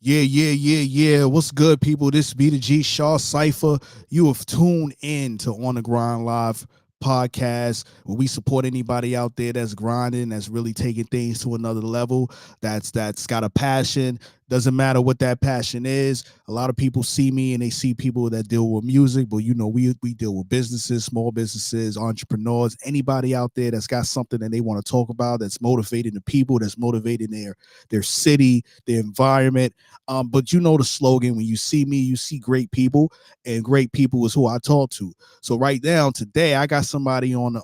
Yeah. What's good, people? This be the G Shaw Cipher. You have tuned in to On The Grind Live podcast where we support anybody out there that's grinding, that's really taking things to another level, that's got a passion. Doesn't matter what that passion is. A lot of people see me and they see people that deal with music, but we deal with businesses, small businesses, entrepreneurs, anybody out there that's got something that they want to talk about, that's motivating the people, that's motivating their city, their environment. But you know the slogan: when you see me, you see great people, and great people is who I talk to. So right now, today, I got somebody on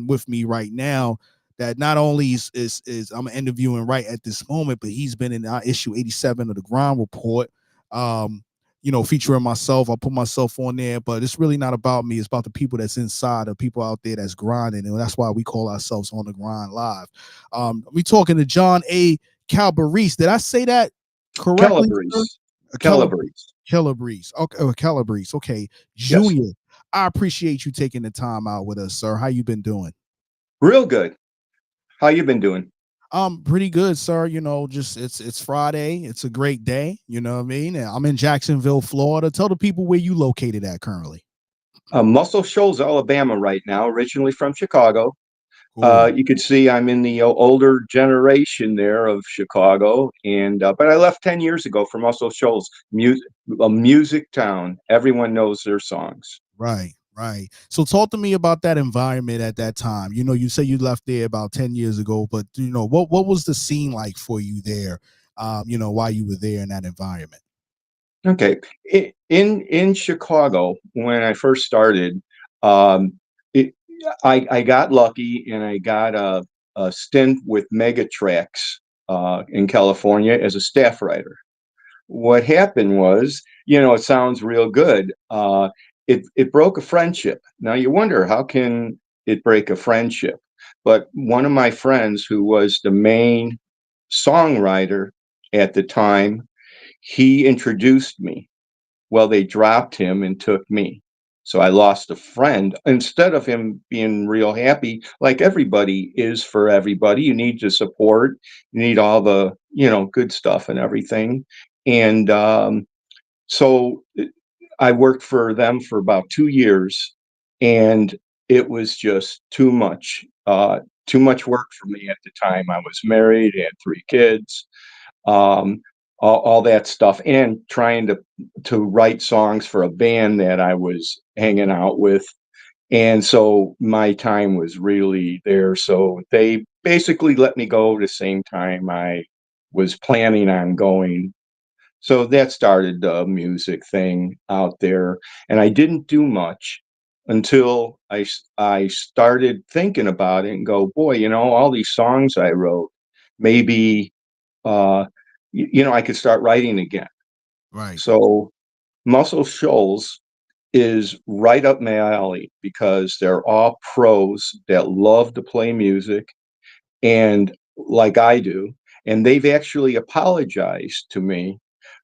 with me right now that not only is I'm interviewing right at this moment, but he's been in our issue 87 of the Grind Report. Um, featuring myself. I put myself on there, but it's really not about me. It's about the people that's inside, the people out there that's grinding, and that's why we call ourselves On The Grind Live. We talking to John A. Calabrese. Did I say that correctly, sir? Calabrese. Calabrese. Calabrese. Calabrese. Okay, Calabrese. Okay, Yes. Junior. I appreciate you taking the time out with us, sir. How you been doing? Real good. How you been doing? Pretty good, sir. Just it's Friday. It's a great day. You know what I mean? And I'm in Jacksonville, Florida. Tell the people where you located at currently. Muscle Shoals, Alabama, right now. Originally from Chicago. Cool. You could see I'm in the older generation there of Chicago, and but I left 10 years ago for Muscle Shoals, a music town. Everyone knows their songs. Right, right. So talk to me about that environment at that time. You say you left there about 10 years ago, but what was the scene like for you there? While you were there in that environment. Okay, in Chicago when I first started, um, it, I got lucky and I got a stint with Megatrax in California as a staff writer. What happened was, it sounds real good. It broke a friendship. Now you wonder how can it break a friendship? But one of my friends, who was the main songwriter at the time, he introduced me. Well, they dropped him and took me. So I lost a friend. Instead of him being real happy, like everybody is for everybody, you need to support, you need all the, good stuff and everything. And so I worked for them for about 2 years, and it was just too much work for me at the time. I was married, had 3 kids, um, all that stuff, and trying to write songs for a band that I was hanging out with. And so my time was really there. So they basically let me go the same time I was planning on going. So that started the music thing out there. And I didn't do much until I started thinking about it and go, boy, all these songs I wrote, maybe uh, I could start writing again. Right. So Muscle Shoals is right up my alley because they're all pros that love to play music and like I do. And they've actually apologized to me,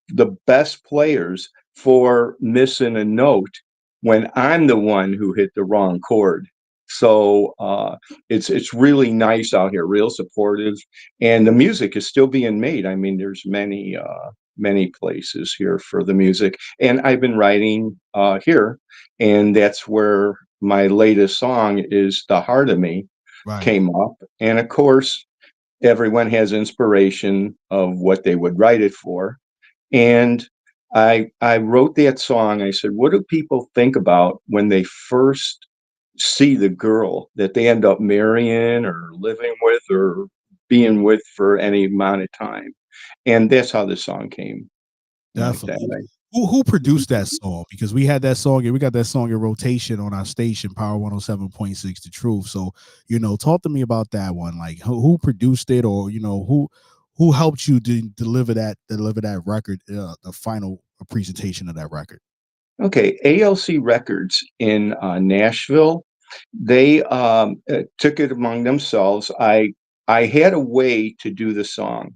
the best players, for missing a note when I'm the one who hit the wrong chord. So it's really nice out here, real supportive, and the music is still being made. I mean, there's many places here for the music, and I've been writing here, and that's where my latest song is "The Heart of Me" Right. came up, and of course, everyone has inspiration of what they would write it for, and I wrote that song. I said, what do people think about when they first see the girl that they end up marrying or living with or being with for any amount of time? And that's how the song came like that. Definitely. Who produced that song? Because we had that song and we got that song in rotation on our station, Power 107.6 The Truth. So, talk to me about that one. Like who produced it, or who helped you to deliver that record, the final presentation of that record. Okay, ALC Records in Nashville, they took it among themselves. I had a way to do the song,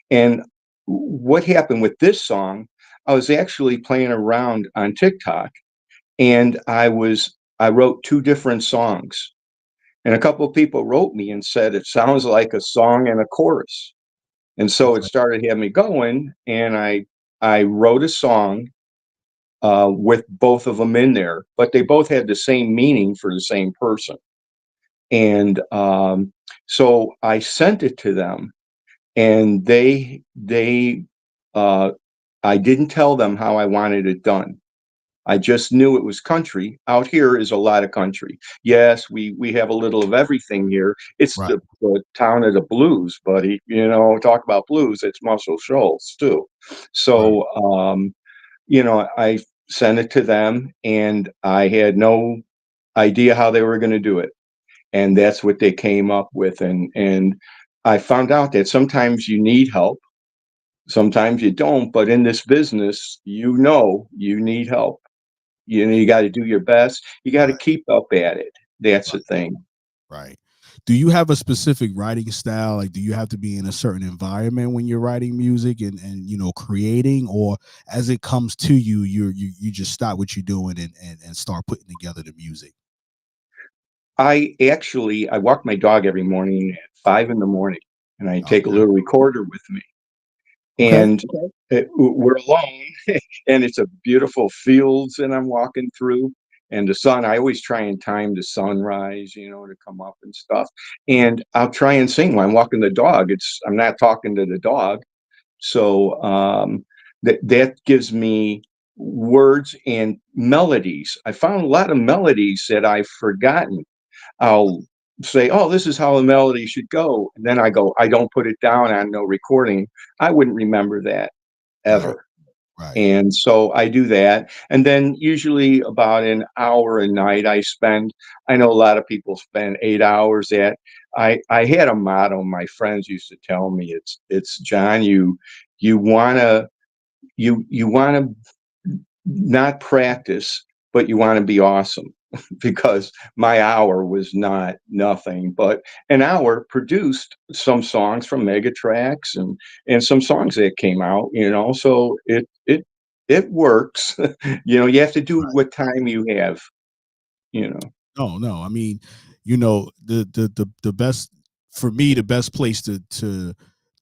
and what happened with this song? I was actually playing around on TikTok, and I wrote two different songs, and a couple of people wrote me and said it sounds like a song and a chorus. And so it started having me going, and I wrote a song with both of them in there, but they both had the same meaning for the same person. And so I sent it to them, and they uh, I didn't tell them how I wanted it done. I just knew it was country. Out here is a lot of country. Yes, we have a little of everything here. It's Right. the town of the blues, buddy. You know, talk about blues. It's Muscle Shoals too. Right. So I sent it to them, and I had no idea how they were going to do it, and that's what they came up with. And I found out that sometimes you need help, sometimes you don't. But in this business, you need help. You got to do your best. You got to Right. keep up at it. That's the Right. thing. Right. Do you have a specific writing style? Like, do you have to be in a certain environment when you're writing music and creating, or as it comes to you, you just stop what you're doing and start putting together the music? I walk my dog every morning at 5 in the morning, and I take a Okay. little recorder with me. Okay. And we're alone, and it's a beautiful fields, and I'm walking through, and the sun. I always try and time the sunrise, to come up and stuff. And I'll try and sing while I'm walking the dog. I'm not talking to the dog, so that gives me words and melodies. I found a lot of melodies that I've forgotten. I'll say, "Oh, this is how a melody should go," and then I go, I don't put it down on no recording. I wouldn't remember that Right. ever. Right. And so I do that. And then usually about an hour a night I spend. I know a lot of people spend 8 hours at. I had a motto my friends used to tell me. It's John, you wanna you wanna not practice, but you want to be awesome. Because my hour was not nothing, but an hour produced some songs from mega tracks and some songs that came out, so it works. You have to do what time you have, you know. No, no. I mean, the best for me, the best place to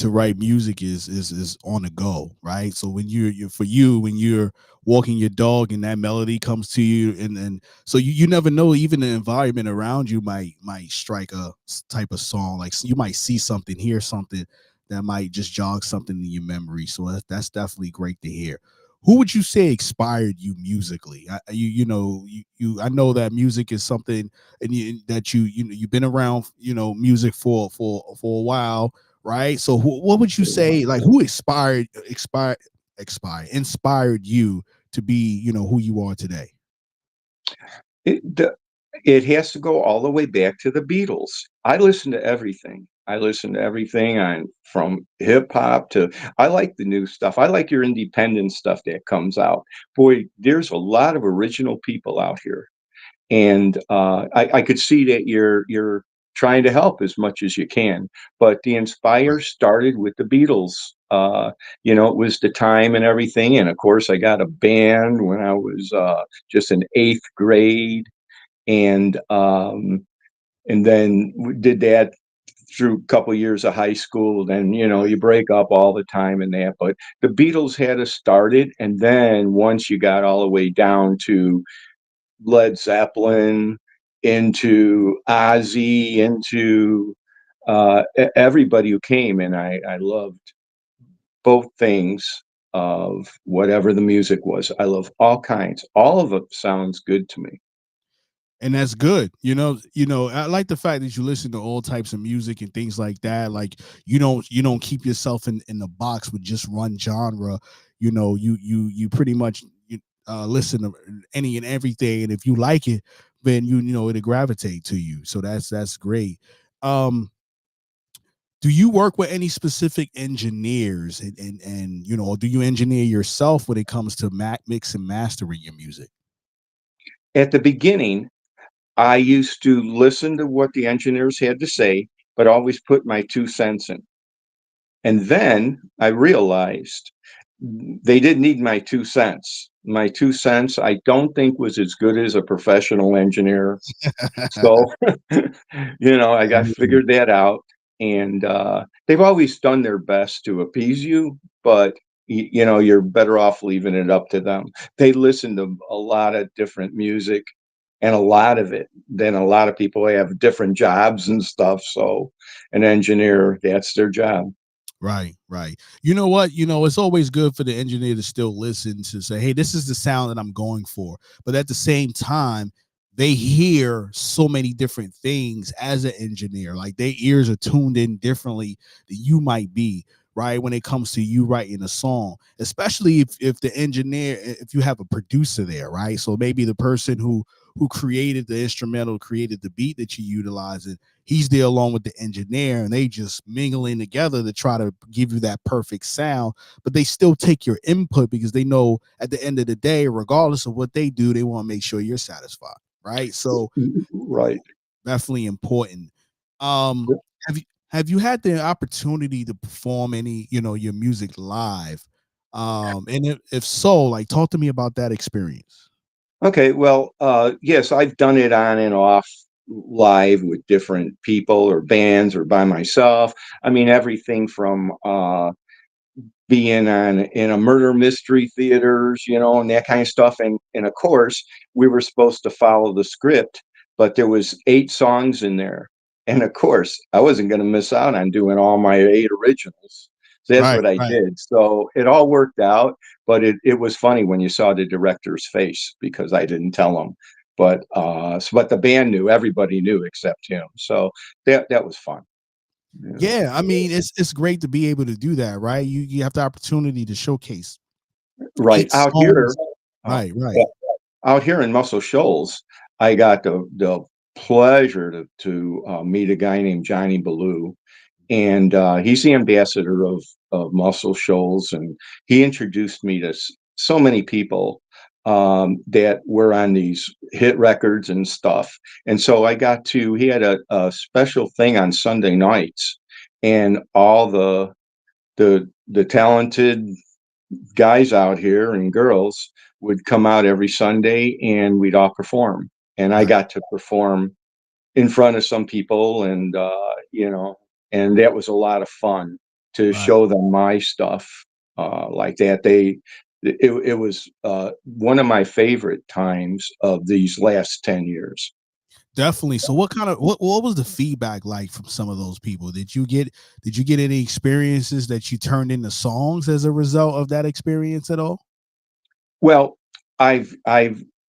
write music is on the go, right? So when you're for you when you're walking your dog and that melody comes to you, and so you never know, even the environment around you might strike a type of song. Like, you might see something, hear something that might just jog something in your memory. So that's definitely great to hear. Who would you say inspired you musically? I know that music is something, and that you've been around, music for a while, right? So what would you say, like, who inspired you to be, who you are today? It has to go all the way back to the Beatles. I listen to everything. I listen to everything on from hip hop to I like the new stuff. I like your independent stuff that comes out. Boy, there's a lot of original people out here. And I could see that you're trying to help as much as you can. But the Inspire started with the Beatles. It was the time and everything. And of course, I got a band when I was just in eighth grade, and then we did that through a couple years of high school. Then you break up all the time and that. But the Beatles had us started, and then once you got all the way down to Led Zeppelin, into Ozzy, into everybody who came, and I loved both things of whatever the music was. I love all kinds. All of it sounds good to me. And that's good. I like the fact that you listen to all types of music and things like that. Like, you don't keep yourself in the box with just one genre. You pretty much listen to any and everything, and if you like it, then it'll gravitate to you. So that's great. um do you work with any specific engineers, and or do you engineer yourself when it comes to mix and mastering your music? At the beginning, I used to listen to what the engineers had to say, but always put my 2 cents in. And then I realized they didn't need my 2 cents. My 2 cents, I don't think, was as good as a professional engineer. So, I got figured that out. and they've always done their best to appease you, but you know, you're better off leaving it up to them. They listen to a lot of different music, and a lot of it. Then a lot of people have different jobs and stuff. So an engineer, that's their job. Right, right. You know what? You know, it's always good for the engineer to still listen to say, hey, this is the sound that I'm going for. But at the same time, they hear so many different things as an engineer. Like their ears are tuned in differently than you might be, right? When it comes to you writing a song, especially if the engineer, if you have a producer there, right? So maybe the person who created the instrumental, created the beat that you utilize, he's there along with the engineer, and they just mingling together to try to give you that perfect sound. But they still take your input because they know at the end of the day, regardless of what they do, they want to make sure you're satisfied, right? So Right. definitely important. um have you have you had the opportunity to perform any, your music live? And if so, like, talk to me about that experience. Okay, well, yes, I've done it on and off live with different people or bands or by myself. I mean, everything from being on in a murder mystery theaters, you know, and that kind of stuff. And of course, we were supposed to follow the script, but there was 8 songs in there. And of course, I wasn't going to miss out on doing all my 8 originals. So that's Right, what I right. did. So it all worked out, but it was funny when you saw the director's face because I didn't tell him. But the band knew, everybody knew except him. So that was fun. You know. Yeah, I mean, it's great to be able to do that, right? You have the opportunity to showcase Right 8 out here, songs. oh, Right, right, yeah, out here in Muscle Shoals, I got the pleasure to meet a guy named Johnny Ballou, and he's the ambassador of Muscle Shoals, and he introduced me to so many people that were on these hit records and stuff. And so I got to he had a special thing on Sunday nights, and all the talented guys out here and girls would come out every Sunday and we'd all perform. And I right, got to perform in front of some people, and you know, and that was a lot of fun to right. show them my stuff like that. It was one of my favorite times of these last 10 years. Definitely. So what was the feedback like from some of those people? Did you get any experiences that you turned into songs as a result of that experience at all? Well, I've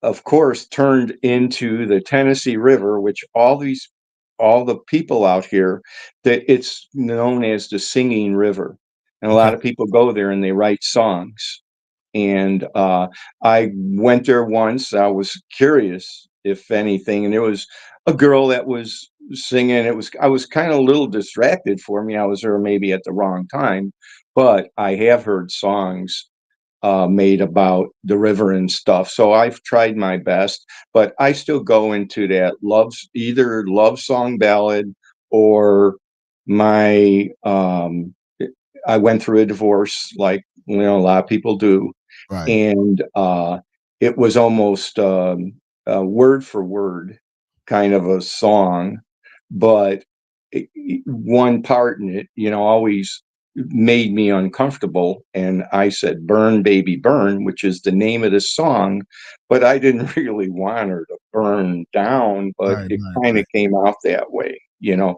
of course turned into the Tennessee River, which all the people out here, that it's known as the singing river. And a Okay. lot of people go there and they write songs. And I went there once. I was curious, if anything, and there was a girl that was singing. I was kind of a little distracted for me. I was there maybe at the wrong time, but I have heard songs made about the river and stuff. So I've tried my best, but I still go into that either love song ballad or my I went through a divorce like, you know, a lot of people do, Right. and it was almost word for word kind of a song, but one part in it, you know, always made me uncomfortable. And I said, "Burn, baby, burn," which is the name of the song, but I didn't really want her to burn down, but Right, it right, kind of right. came out that way, you know.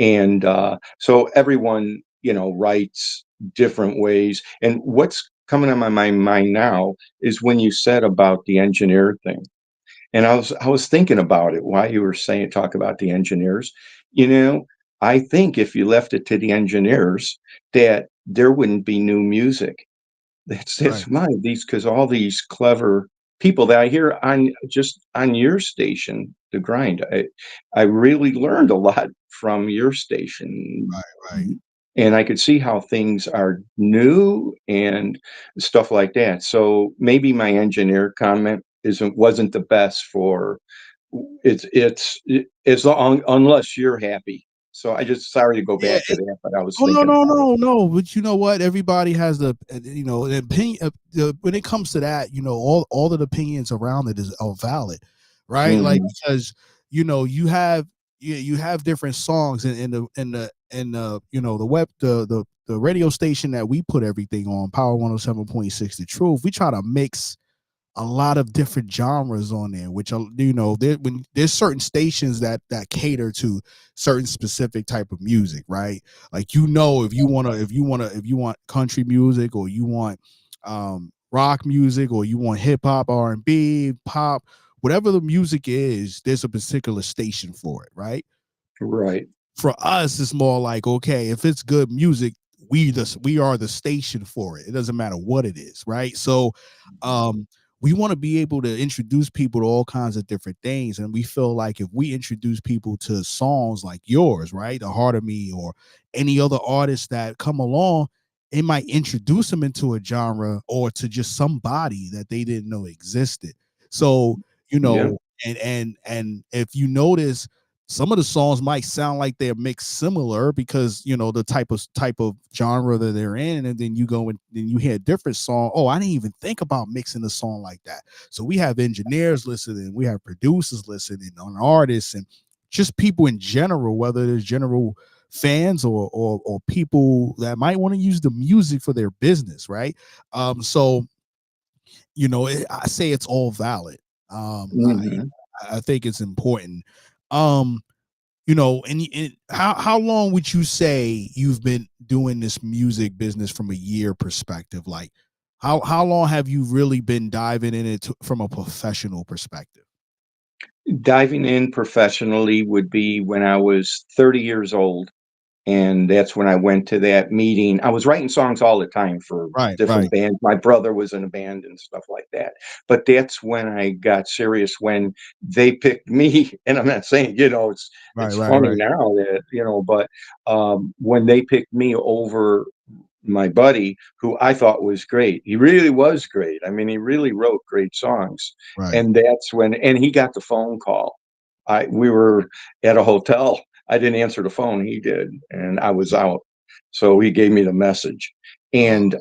And so everyone, you know, writes different ways. And what's coming on my mind now is when you said about the engineer thing. And I was thinking about it while you were saying talk about the engineers. You know, I think if you left it to the engineers, that there wouldn't be new music. Right. That's my these because all these clever people that I hear on just on your station, The Grind. I really learned a lot from your station, Right, right. and I could see how things are new and stuff like that. So maybe my engineer comment wasn't the best for it's long, unless you're happy. So I just sorry to go Yeah. back to that, but I was Oh, no, thinking no, about it. no, no. But you know what? Everybody has an opinion. When it comes to that, all of the opinions around it are valid, right? Like, Mhm. because you have different songs, and you know, the radio station that we put everything on, Power 107.6 The Truth, we try to mix a lot of different genres on there, which are, you know, when there's certain stations that cater to certain specific type of music, right? Like, you know, if you want country music, or you want rock music, or you want hip hop, R&B, pop, whatever the music is, there's a particular station for it, right? Right. For us, it's more like, okay, if it's good music, we are the station for it. It doesn't matter what it is, right? So we want to be able to introduce people to all kinds of different things. And we feel like if we introduce people to songs like yours, right, The Heart of Me, or any other artists that come along, it might introduce them into a genre, or to just somebody that they didn't know existed. So, you Yeah. know, and if you notice, some of the songs might sound like they're mixed similar, because, you know, the type of genre that they're in, and then you go and then you hear a different song. Oh, I didn't even think about mixing a song like that. So we have engineers listening, we have producers listening, on artists, and just people in general, whether there's general fans, or people that might want to use the music for their business, right? So, you know, I say it's all valid. um i Hmm. I think it's important. um you know, and how long would you say you've been doing this music business from a year perspective? Like, how long have you really been diving in it from a professional perspective? Diving in professionally would be when I was 30 years old. And that's when I went to that meeting. I was writing songs all the time for Right, different right, bands. My brother was in a band and stuff like that. But that's when I got serious, when they picked me. And I'm not saying, right, it's right, funny right, now that, but when they picked me over my buddy, who I thought was great. He really was great. I mean, he really wrote great songs. right. And that's when, and he got the phone call. We were at a hotel. I didn't answer the phone. He did, and I was out. So he gave me the message. Uh, And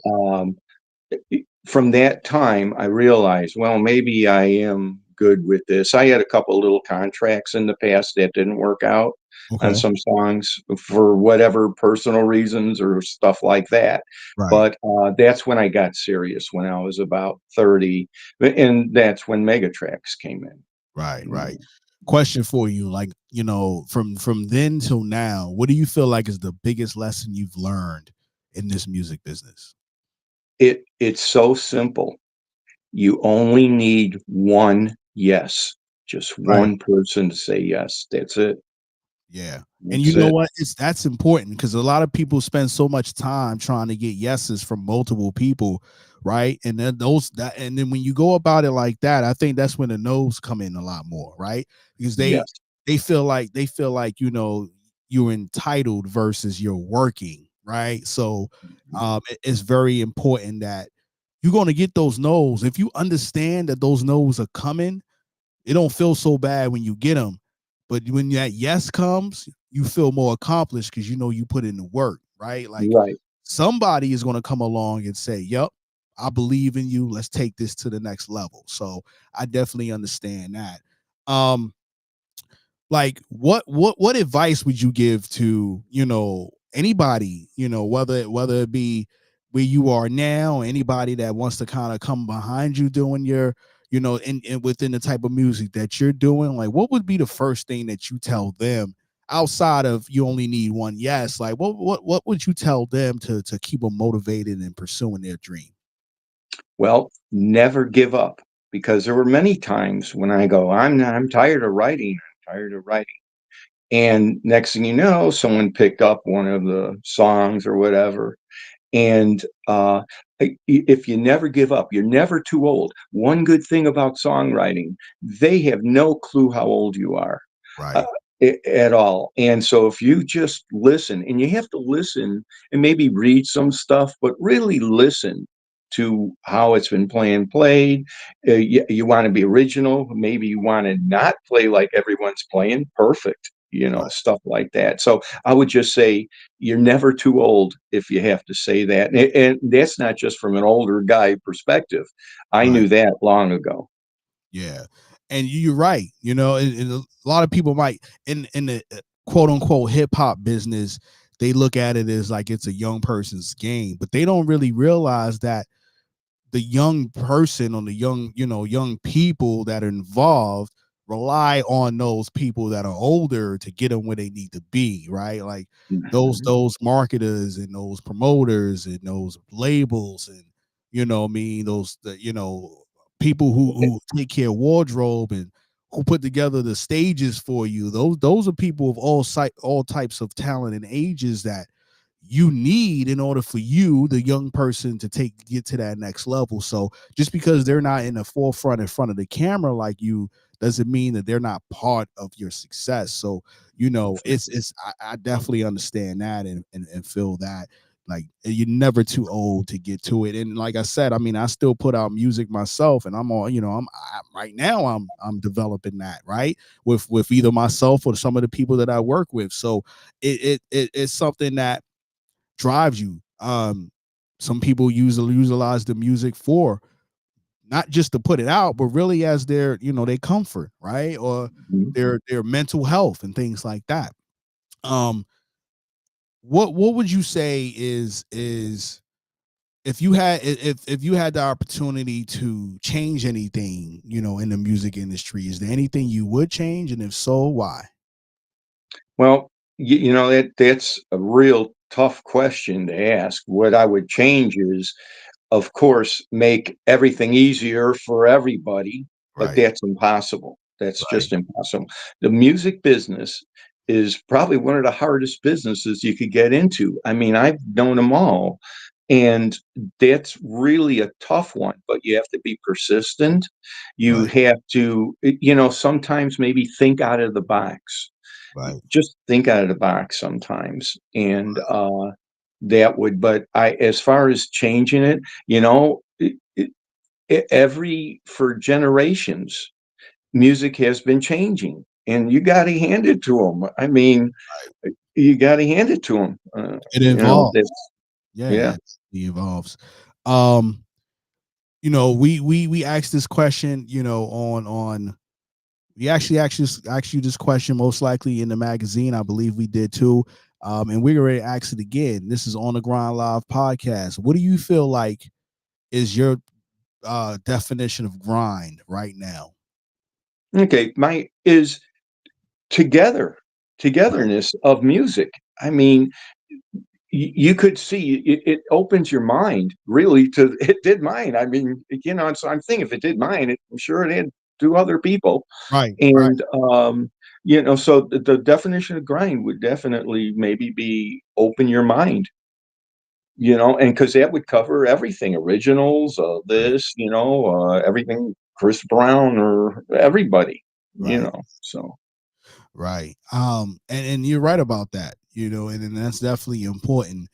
from that time, I realized, well, maybe I am good with this. I had a couple little contracts in the past that didn't work out on okay, some songs for whatever personal reasons or stuff like that. right, But that's when I got serious, when I was about 30. And that's when Megatracks came in. right, You right. know, Question for you, like, you know, from then till now, what do you feel like is the biggest lesson you've learned in this music business? it's so simple. You only need one yes, just Right. one person to say yes. That's it. Yeah. And you That's know it. what? That's important, because a lot of people spend so much time trying to get yeses from multiple people, right? And then and then when you go about it like that, I think that's when the no's come in a lot more, right? Because Yes. they feel like, you know, you're entitled versus you're working, right? So it's very important that you're going to get those no's. If you understand that those no's are coming, it don't feel so bad when you get them. But when that yes comes, you feel more accomplished, because you know you put in the work, right? Like, Right. somebody is going to come along and say, "Yep, I believe in you. Let's take this to the next level." So I definitely understand that. Um, like, what advice would you give to, you know, anybody, you know, whether it be where you are now, anybody that wants to kind of come behind you doing your, you know, in within the type of music that you're doing? Like, what would be the first thing that you tell them, outside of you only need one yes? Like, what would you tell them to keep them motivated and pursuing their dream? Well, never give up, because there were many times when I go, I'm tired of writing. I'm tired of writing. And next thing you know, someone picked up one of the songs or whatever. And if you never give up, you're never too old. One good thing about songwriting, they have no clue how old you are. uh, Right, at all. And so if you just listen, and you have to listen and maybe read some stuff, but really listen to how it's been played. You want to be original. Maybe you want to not play like everyone's playing. Perfect. right, Stuff like that. So I would just say you're never too old, if you have to say that. And that's not just from an older guy perspective. I right. knew that long ago. Yeah, and you're right. You know, and a lot of people might in the quote unquote hip hop business, they look at it as like it's a young person's game, but they don't really realize that the young person, on the young, young people that are involved, rely on those people that are older to get them where they need to be, right? Like Mhm. those marketers and those promoters and those labels, and I mean, those people who take care of wardrobe and who put together the stages for you. Those are people of all types of talent and ages that you need in order for you, the young person, to get to that next level. So just because they're not in the forefront in front of the camera like you, doesn't mean that they're not part of your success. So I definitely understand that, and feel that, like, you're never too old to get to it. And like I said, I mean, I still put out music myself, and I'm on, right now I'm developing that, right, with either myself or some of the people that I work with. So it's something that drives you. Some people utilize the music for not just to put it out, but really as their, their comfort, right? Or Mhm. their mental health and things like that. Um, what would you say is if you had, if you had the opportunity to change anything, in the music industry, is there anything you would change? And if so, why? Well, that's a real tough question to ask. What I would change is, of course, make everything easier for everybody, but Right, that's impossible. That's right, just impossible. The music business is probably one of the hardest businesses you could get into. I mean, I've known them all, and that's really a tough one, but you have to be persistent. You right, have to, sometimes maybe think out of the box. right, Just think out of the box sometimes, and that would. But I, as far as changing it, every for generations, music has been changing, and you got to hand it to them. I mean, right. you got to hand it to them. It evolves. That's Yeah, yeah. it evolves. Um, we asked this question, on we actually asked you this question most likely in the magazine. I believe we did too. And we're going to ask it again. This is On The Grind Live podcast. What do you feel like is your definition of grind right now? Okay, my is together Right, togetherness of music. I mean, you could see it opens your mind really to it did mine. I mean, so I'm thinking if it did mine, I'm sure it had to other people. right, right, And so the definition of grind would definitely maybe be open your mind, and because that would cover everything, originals, right, this, everything, Chris Brown or everybody, right. so. Right. And you're right about that, and that's definitely important.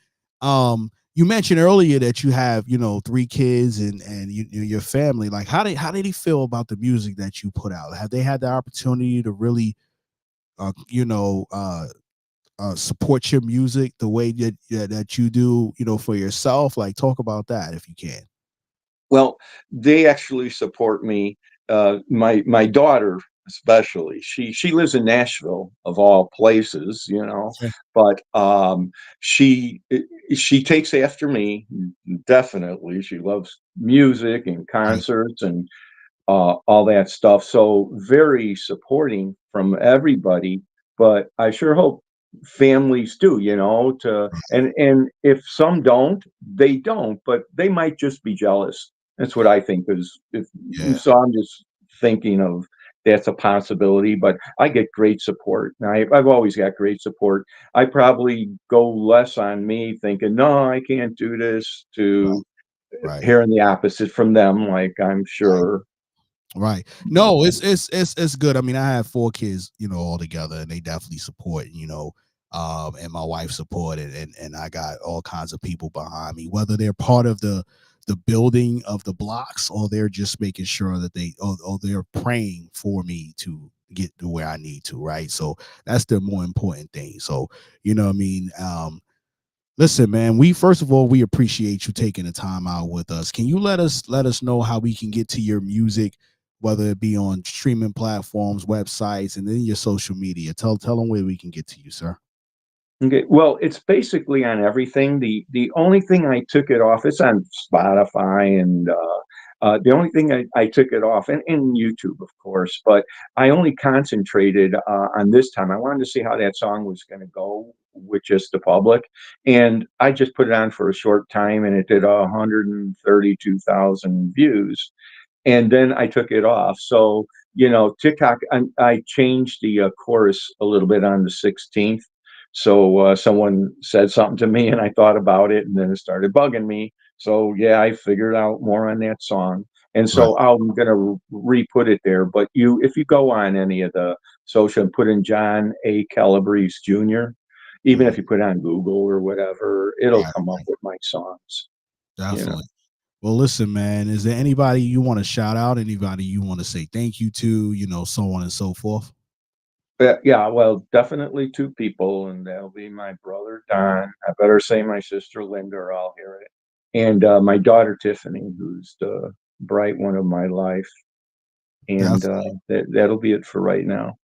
You mentioned earlier that you have, three kids, and your family. Like, how did he feel about the music that you put out? Have they had the opportunity to really, uh, you know, uh, support your music the way that you do, for yourself? Like, talk about that if you can. Well, they actually support me. My daughter, especially, she lives in Nashville of all places, Okay. but she she takes after me, definitely. She loves music and Right. concerts and all that stuff. So very supporting from everybody. But I sure hope families do, to and if some don't, they don't, but they might just be jealous. That's what I think is if Yeah. so I'm just thinking of that's a possibility, but I get great support. I've always got great support. I probably go less on me thinking, no, I can't do this, Right. to Right. hearing the opposite from them, like I'm Right. sure. Right. No, it's good. I mean, I have four kids, all together, and they definitely support, and my wife supported, and I got all kinds of people behind me, whether they're part of the building of the blocks, or they're just making sure that or they're praying for me to get to where I need to, right? So that's the more important thing. So, what I mean? Listen, man, we first of all, we appreciate you taking the time out with us. Can you let us know how we can get to your music, whether it be on streaming platforms, websites, and then your social media? Tell them where we can get to you, sir. Okay, well, it's basically on everything. The only thing I took it off, it's on Spotify and the only thing I took it off and YouTube, of course, but I only concentrated on this time. I wanted to see how that song was going to go with just the public, and I just put it on for a short time, and it did 132,000 views, and then I took it off. So, TikTok, I changed the chorus a little bit on the 16th. So someone said something to me, and I thought about it, and then it started bugging me. So yeah, I figured out more on that song, and Right. so I'm gonna re-put it there. But if you go on any of the social and put in John A Calabrese Jr., even Mhm. if you put it on Google or whatever, it'll Right. come up with my songs. You know. Definitely. Well, listen, man, is there anybody you want to shout out? Anybody you want to say thank you to, so on and so forth? Yeah, well, definitely 2 people, and that'll be my brother, Don. I better say my sister, Linda, or I'll hear it, and, my daughter, Tiffany, who's the bright one of my life, and, Definitely. that'll be it for right now.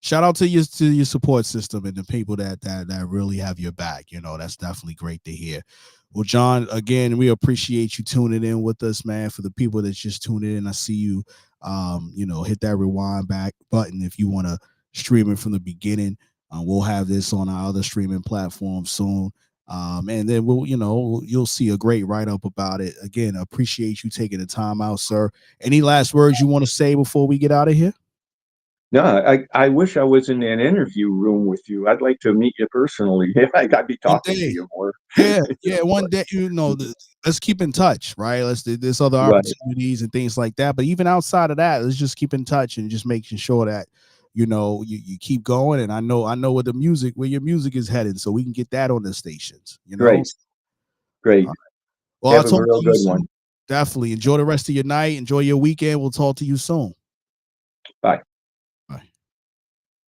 Shout out to your support system and the people that really have your back. That's definitely great to hear. Well, John, again, we appreciate you tuning in with us, man. For the people that's just tuning in, I see you. Hit that rewind back button if you want to stream it from the beginning. We'll have this on our other streaming platform soon. And then you'll see a great write up about it. Again, appreciate you taking the time out, sir. Any last words you want to say before we get out of here? No, I wish I was in an interview room with you. I'd like to meet you personally. Yeah, I gotta be One talking to day. you more. Yeah, You yeah. know, One but day, let's keep in touch, right? There's other right, opportunities and things like that. But even outside of that, let's just keep in touch and just making sure that you keep going. And I know where your music is headed, so we can get that on the stations. great, All great. right. Well, I'll Have a talk real to you good soon. one. Definitely enjoy the rest of your night. Enjoy your weekend. We'll talk to you soon. Bye.